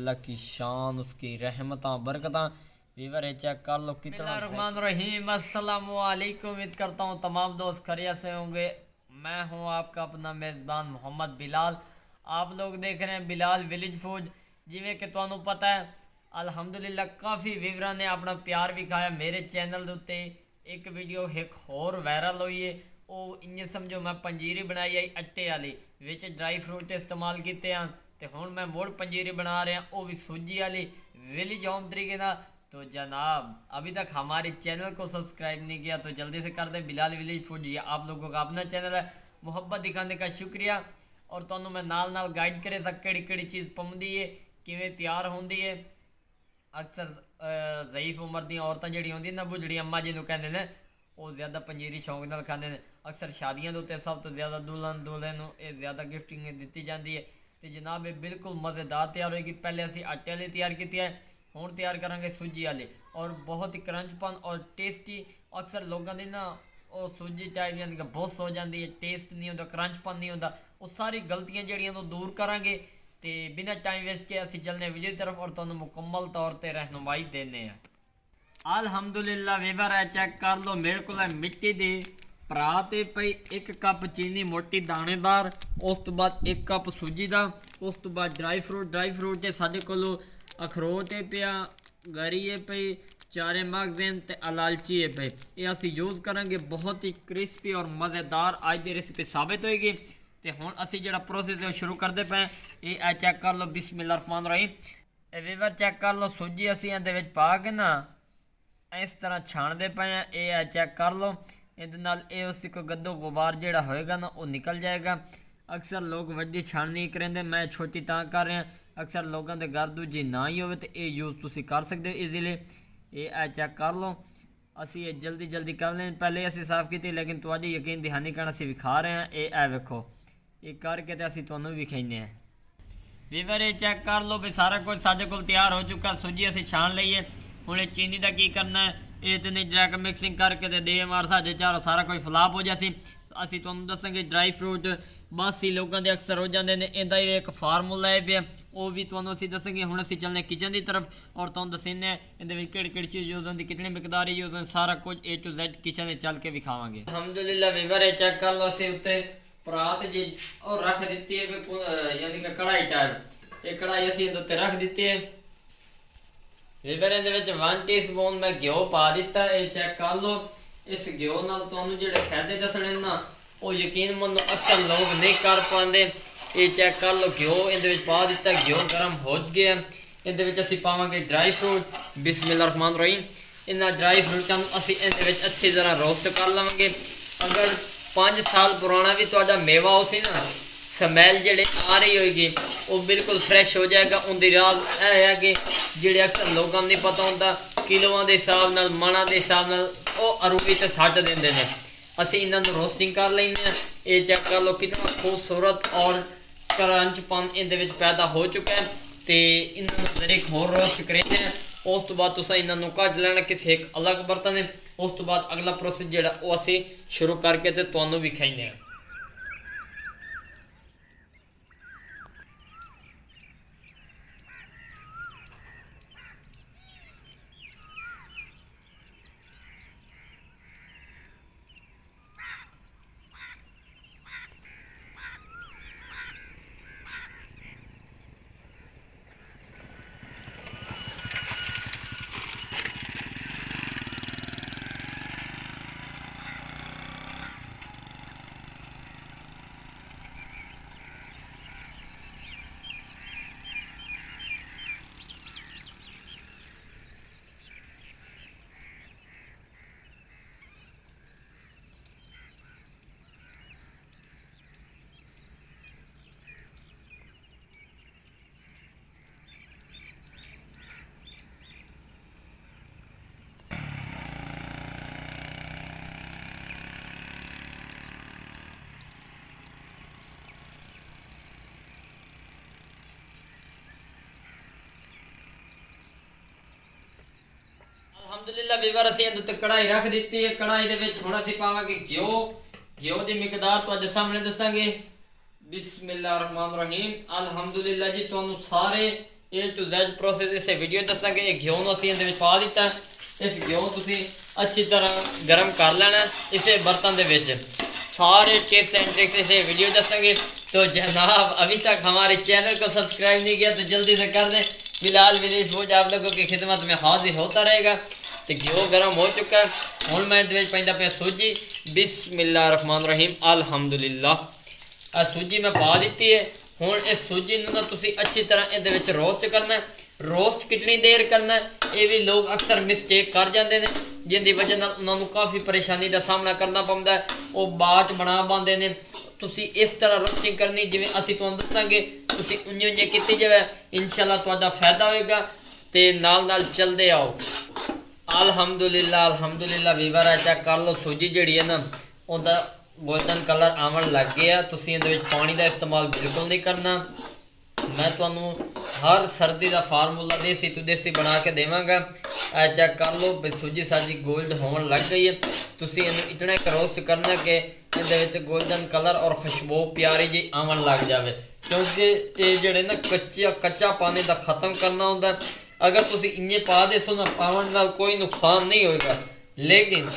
अल्लाह की शान, उसकी रहमत बरकत। वीवर चेक कर लो कितना। रहमान अस्सलाम वालेकुम। उम्मीद करता हूँ तमाम दोस्त खैरियत से होंगे। मैं हूँ आपका अपना मेज़बान मोहम्मद बिलाल। आप लोग देख रहे हैं बिलाल विलेज फूड। जिमें कि तुहानू पता है अलहमदुलिल्लाह काफ़ी वीवरां ने अपना प्यार विखाया मेरे चैनल के उत्ते। एक वीडियो एक होर वायरल हुई है, वो इं समझो मैं पंजीरी बनाई आई आटे वाली, विच ड्राई फ्रूट इस्तेमाल किए हैं। तो हुण मैं मुड़ पंजीरी बना रहा, वो भी सूजी वाली विलेज होम तरीके का। तो जनाब अभी तक हमारे चैनल को सब्सक्राइब नहीं किया तो जल्दी से कर दें। बिलाल विलेज फूड ये आप लोगों का अपना चैनल है। मुहब्बत दिखाने का शुक्रिया। और तुहानू मैं नाल नाल गाइड करे तक किहड़ी चीज़ पौंदी है, किवें तैयार होंदी है। अक्सर ज़ईफ उम्र दी औरतां जिहड़ी होंदी ना, बुजड़ी अम्मा जिन्हों कहते हैं, वो ज़्यादा पंजीरी शौक नाल खाते हैं। अक्सर शादियों के उत्ते सब तो ज़्यादा दुल्हन दुल्हे नूं ज़्यादा गिफ्टिंग दी जाती है। तो जनाब ये बिल्कुल मज़ेदार तैयार होएगी। पहले असी आटे वाली तैयार की है, हुण तैयार करांगे सूजी वाली। और बहुत ही क्रंचपन और टेस्टी। अक्सर लोगों की ना वो सूजी टाइप यानी कि बुस हो जाती है, टेस्ट नहीं होता, क्रंचपन नहीं होता। वो सारी गलतियां जड़ियां तो दूर करांगे। तो बिना टाइम वेस्ट के असी चलने वीडियो की तरफ और तुहानू मुकम्मल तौर पर रहनुमाई देने हैं। अलहमदुलिल्लाह वीवर है चेक कर लो, मेरे को मिट्टी की परात पई। 1 कप चीनी मोटी दानेदार, उस तो बाद 1 कप सूजी का, उस तो बाद ड्राई फ्रूट है साढ़े को अखरोट है पिया, गरी है पई, 4 मगज़ ते इलायची है पई। ये असी यूज़ करांगे, बहुत ही क्रिस्पी और मज़ेदार अज की रेसिपी साबित होएगी। तो हुण असी जिहड़ा प्रोसेस है शुरू करते पे। ये चेक कर लो, बिस्मिल्लाहिर्रहमानिर्रहीम। वीवर चेक कर लो, सूजी असी इहदे विच पा के ना इस तरह छाणते पे हैं। ये चेक कर लो, ये उसी को गद्दो गुबार जोड़ा होएगा ना वो निकल जाएगा। अक्सर लोग वड्डी छाणनी करेंगे, मैं छोटी तां कर रहा। अक्सर लोगों के घर दूजी ना ही हो तो ये यूज़ तुसी कर सकते हो ईजीली। ये चेक कर लो, असी ये जल्दी कर लें। पहले असी साफ़ की, लेकिन तुहाडी यकीन दहानी करना असी विखा रहे हैं। ये वेखो, ये करके तो असी तुहानू विखाने हैं। वीवर ये चेक कर लो भी सारा कुछ साढ़े को तैयार हो चुका। सूजी असी छाण लईए। हुणे चीनी का की करना है, ये तो नहीं जैक मिक्सिंग करके तो दे मार साढ़े चार सारा कुछ फ्लाप हो जासी। असी तुहानू दसांगे ड्राई फ्रूट बस ही लोगों के अक्सर हो जाते हैं। इहदा एक फार्मूला है पे, वो भी तुहानू असी दसांगे। हुण असी चलने किचन की तरफ और तुहानू दसीने इहदे किहड़ी चीज़ यूज़ होंदी, कितनी मिकदार यूज़ होंदी, सारा कुछ A to Z किचन चल के विखावांगे। अलहमदुलिल्लाह वीवर ये चेक कर लो, असी उत्ते परात जी और रख दी है, यानी कि कढ़ाई टाइप। ये कढ़ाई असी इहदे उत्ते रख दी है। वीवर इहदे 1 टीस्पून मैं घ्यो पा दिता। ये चेक कर लो, इस घ्यो नाल तुहानू जिहड़े फायदे दसणे ना वो यकीन मनो अक्सर लोग नहीं कर पाते। ये चेक कर लो, घ्यो इहदे विच पा दिता, घ्यो गर्म हो गया। इहदे विच असीं पावांगे ड्राई फ्रूट। बिस्मिल्लाहिर्रहमानिर्रहीम। इन्हां ड्राई फ्रूटां नूं असीं इहदे विच अच्छी तरह रोस्ट कर लवांगे। अगर 5 साल पुराना भी तुहाडा मेवा हो सी ना, स्मैल जिहड़ी आ रही होएगी वो बिल्कुल फ्रैश हो जाएगा। उनकी राज है कि जिहड़े अक्सर लोगों नहीं पता होंदा, किलोआं दे हिसाब नाल, मणा दे हिसाब नाल वो अरूई ते सट देंदे ने। असीं इन्हां नूं रोस्टिंग कर लैंदे हैं। ये चेक कर लो कितना खूबसूरत और क्रंचपन इहदे विच पैदा हो चुका है। तो इन्हां नूं जरा होर रोस्ट करेंदे हैं। उस तो बाद तुसीं इन्हां नूं कढ लैणा किसी एक अलग बर्तन। उस तो बाद अगला प्रोसेस जिहड़ा वो असीं शुरू करके ते तुहानूं विखाइंदे हैं। अलहमदुलिल्लाह वीवर असीं इहदे उत्ते कढ़ाई रख दी है। कढ़ाई दे विच हुण असीं पावांगे घ्यो। घ्यो की मिकदार तुहाडे सामने दसांगे। बिस्मिल्लाहिर्रहमानिर्रहीम। अलहमदुलिल्लाह जी, तुहानू सारे A to Z प्रोसेस इसे वीडियो दसांगे। घ्यो नूं असीं इहदे विच पा दित्ता। इस घ्यो नूं तुसीं अच्छी तरह गर्म कर लेना इसे बर्तन दे विच। सारे टिप्स एंड ट्रिक्स इसे वीडियो दसांगे। तो जनाब अभी तक हमारे चैनल को सब्सक्राइब नहीं किया तो जल्दी से कर दें। बिलाल विलेज फूड आप लोगों की खिदमत में हाजिर होता रहेगा। तो घ्यो गर्म हो चुका है, हुण मैं इहदे विच पैंदा पिया सूजी। बिस्मिल्लाहिर्रहमानिर्रहीम अल्हम्दुलिल्लाह। सूजी मैं पा दी है। हुण इस सूजी नूं ना तुसीं अच्छी तरह इहदे विच रोस्ट करना है। रोस्ट कितनी देर करना है, ये भी लोग अक्सर मिसटेक कर जाते हैं, जिंदी वजह नाल उन्हां नूं काफ़ी परेशानी का सामना करना पौंदा है। वो बाद बना पाते हैं। तुसीं इस तरह रोस्टिंग करनी जिवें असीं तुहानूं दस्सांगे, तुसीं उंज उंज कीती जावे, इंशाअल्लाह तुहाडा फायदा होएगा। ते नाल नाल चलदे आओ। अल्हम्दुलिल्लाह अल्हम्दुलिल्लाह वीवर चेक कर लो, सूजी जिहड़ी है ना उहदा गोल्डन कलर आवन लग गया। तुसीं इहदे विच पानी का इस्तेमाल बिल्कुल नहीं करना। मैं तुहानूं हर सर्दी का फार्मूला देसी तो देसी बना के देवांगा। चेक कर लो भी सूजी साजी गोल्ड होवन लग गई है। तुसीं इहनूं इतना एक रोस्ट करना कि इहदे विच गोल्डन कलर और खुशबू प्यारी जी आवन लग जाए, क्योंकि ये जिहड़े ना कच्चा पानी का खत्म करना होंदा। अगर तुसीं इन्ने पा देसो ना, पावन नाल कोई नुकसान नहीं होएगा, लेकिन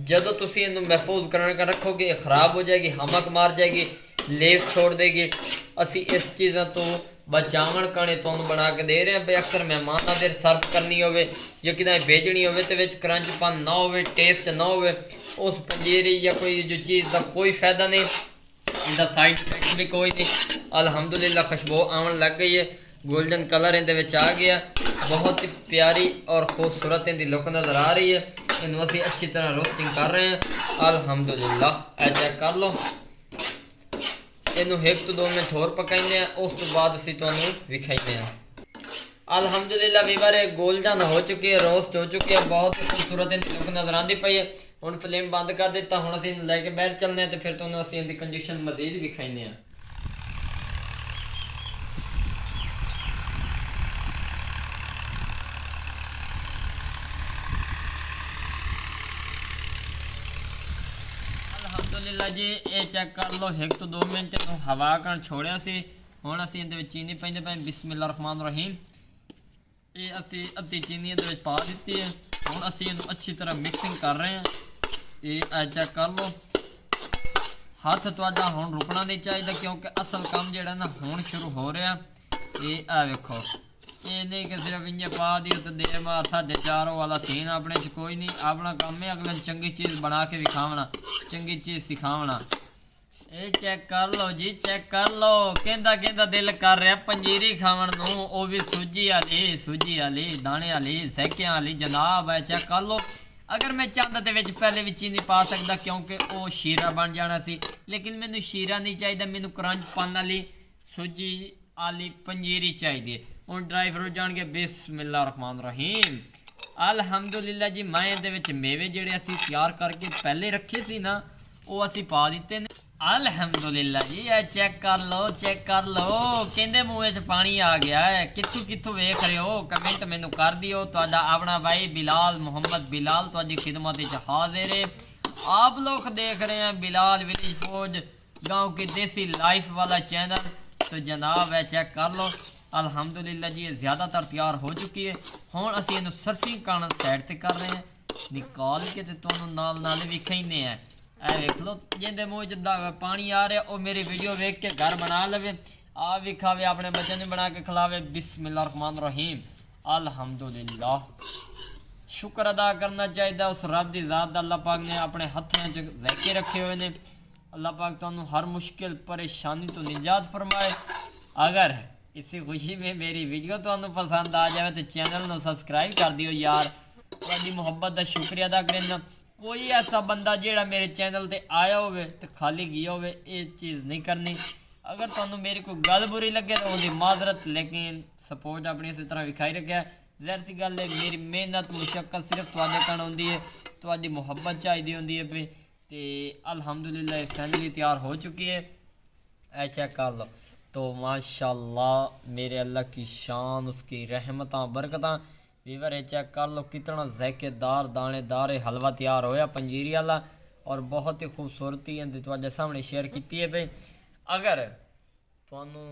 जदों तुसीं इहनूं महफूज कर रखोगे ये खराब हो जाएगी, हमक मार जाएगी, लेस छोड़ देगी। असी इस चीज़ों तो बचावन कणे तुहानूं बना के दे रहे हैं। भाई अक्सर मेहमानां दे सर्व करनी होवे या कितें भेजनी होवे ते विच क्रंचपन ना होवे, टेस्ट ना होवे, उस पंजीरी या कोई जो चीज़ का कोई फायदा नहीं, इनका साइड इफेक्ट भी कोई नहीं। अल्हम्दुलिल्लाह खुशबू आवन लग गई है, गोल्डन कलर इहदे विच आ गया, बहुत ही प्यारी और खूबसूरत इहदी लुक नज़र आ रही है। इन्हूं असीं अच्छी तरह रोस्टिंग कर रहे हैं। अल्हम्दुलिल्लाह चेक कर लो। इनू 1 तो 2 मिनट होर पकाइने, उस तो बाद असीं तुहानूं विखाइने। अल्हम्दुलिल्लाह वीवर गोल्डन हो चुकी है, रोस्ट हो चुकी है, बहुत ही खूबसूरत इनकी लुक नज़र आती पई है। हुण फ्लेम बंद कर दिता। हुण असीं लैके बाहर चलने तो फिर तुहानूं असीं इहदी कंडीशन मज़ीद विखाइने। अल्हम्दुलिल्लाह जी ये चेक कर लो, 1 तो 2 मिनट इनू हवा कण छोड़िया सी। हुण असीं इहदे विच चीनी पाइंदे पए। बिस्मिल्लाहिर्रहमानिर्रहीम। ये असीं अद्धी चीनी इहदे विच पा दित्ती है। हुण असीं इहनूं अच्छी तरह मिक्सिंग कर रहे हैं। ये चेक कर लो, हथ तुहाडा हुण रुकना नहीं चाहिए, क्योंकि असल काम जिहड़ा ना हुण शुरू हो रहा। ये वेखो, ये नहीं कि सिर्फ इंजे पा दियो तो देर मार साढ़े 4 वाला सीन अपने च कोई नहीं। अपना काम है अगले चंगी चीज़ बना के विखावना, चंगी चीज़ सिखावना। ये चेक कर लो जी, चेक कर लो, कहता कहता दिल कर रहा पंजीरी खावन नूं, वो भी सूजी वाली दाने वाली सैकियां वाली। जनाब है चेक कर लो। अगर मैं चाहता तो विच पहले भी चीनी पा सकता, क्योंकि वो शीरा बन जाना सी, लेकिन मैनू शीरा नहीं चाहिए, मैनू क्रंचपन वाली सूजी वाली पंजीरी चाहिए। हुण ड्राई फ्रूट जाणगे। बिस्मिल्लाहिर्रहमानिर्रहीम। अल्हम्दुलिल्लाह जी। मैं इहदे विच मेवे जिहड़े असीं तैयार करके पहले रखे सी ना, वो असीं पा दित्ते ने। अल्हम्दुलिल्लाह जी। चेक कर लो, चेक कर लो, कहंदे मूँह च पानी आ गया है। कित्थों कित्थों वेख रहे हो, कमेंट मैनू कर दिओ। तुहाडा अपना भाई बिलाल मोहम्मद बिलाल तुहाडी खिदमत च हाजिर है। आप लोग देख रहे हैं बिलाल विलेज फूड, गाँव की देसी लाइफ वाला चैनल। तो जनाब है चेक कर लो। अल्हम्दुलिल्लाह जी ये ज़्यादातर तैयार हो चुकी है। हुण असीं इहनूं सर्फिंग करन साइड ते कर रहे हैं, निकाल के ते तुहानूं नाल नाल विखाइने हैं। वेख लो, जिंदे मूँह च पानी आ रहा वो मेरी वीडियो वेख के घर बना लवे, आप भी खावे, अपने बच्चे ने बना के खिलावे। बिस्मिल्लाहिर्रहमानिर्रहीम। अल्हम्दुलिल्लाह। शुक्र अदा करना चाहिए उस रब की ज़ात दा। अल्लाह पाक ने अपने हत्थों च ज़ायके रखे हुए हैं। अल्लाह पाक तुहानूं हर मुश्किल परेशानी तो निजात फरमाए। अगर इसी खुशी में मेरी वीडियो तुहानूं पसंद आ जाए तो चैनल को सब्सक्राइब कर दियो यार। तुहाडी मुहब्बत का शुक्रिया अदा करना। कोई ऐसा बंदा जिहड़ा मेरे चैनल ते आया होवे तो खाली गया होवे, ये चीज़ नहीं करनी। अगर तुहानूं मेरी कोई गल बुरी लगे तो उहदी माजरत, लेकिन सपोर्ट अपनी इस तरह विखाई रखा। ज़ाहिर सी गल है मेरी मेहनत मुशक्कत सिर्फ तुहाडे कण होंदी है, तुहाडी मुहब्बत चाहिदी होंदी है पे। तो अल्हम्दुलिल्लाह फैमिली तैयार हो चुकी है। चेक कर लो। तो माशाल्लाह मेरे अल्लाह की शान, उसकी रहमतां बरकतां। वीवर चेक कर लो कितना ज़ायकेदार दानेदार हलवा तैयार होया पंजीरी वाला, और बहुत ही खूबसूरती तुहाडे सामने शेयर की है भाई। अगर तुहानूं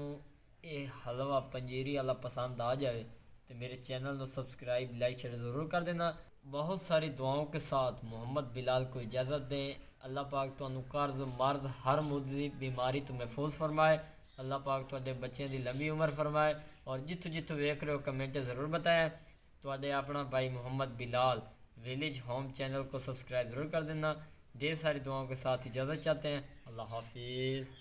ਇਹ ਹਲਵਾ ਪੰਜੀਰੀ ਵਾਲਾ ਪਸੰਦ आ जाए तो मेरे चैनल को सब्सक्राइब लाइक शेयर ज़रूर कर देना। बहुत सारी दुआओं के साथ मोहम्मद बिलाल को इजाज़त दें। अल्लाह पाक तुहानू कर्ज मर्द हर मुद्दी बीमारी तो महफूज फरमाए। अल्लाह पाक तुहाडे बच्चों की लंबी उम्र फरमाए। और जिथों जिथों वेख रहे हो कमेंट ज़रूर बताएं। तुहाडे अपना भाई Mohammad Bilal village home channel को सब्सक्राइब ज़रूर कर देना। ढेर सारी दुआओं के साथ इजाज़त चाहते हैं। अल्लाह हाफिज़।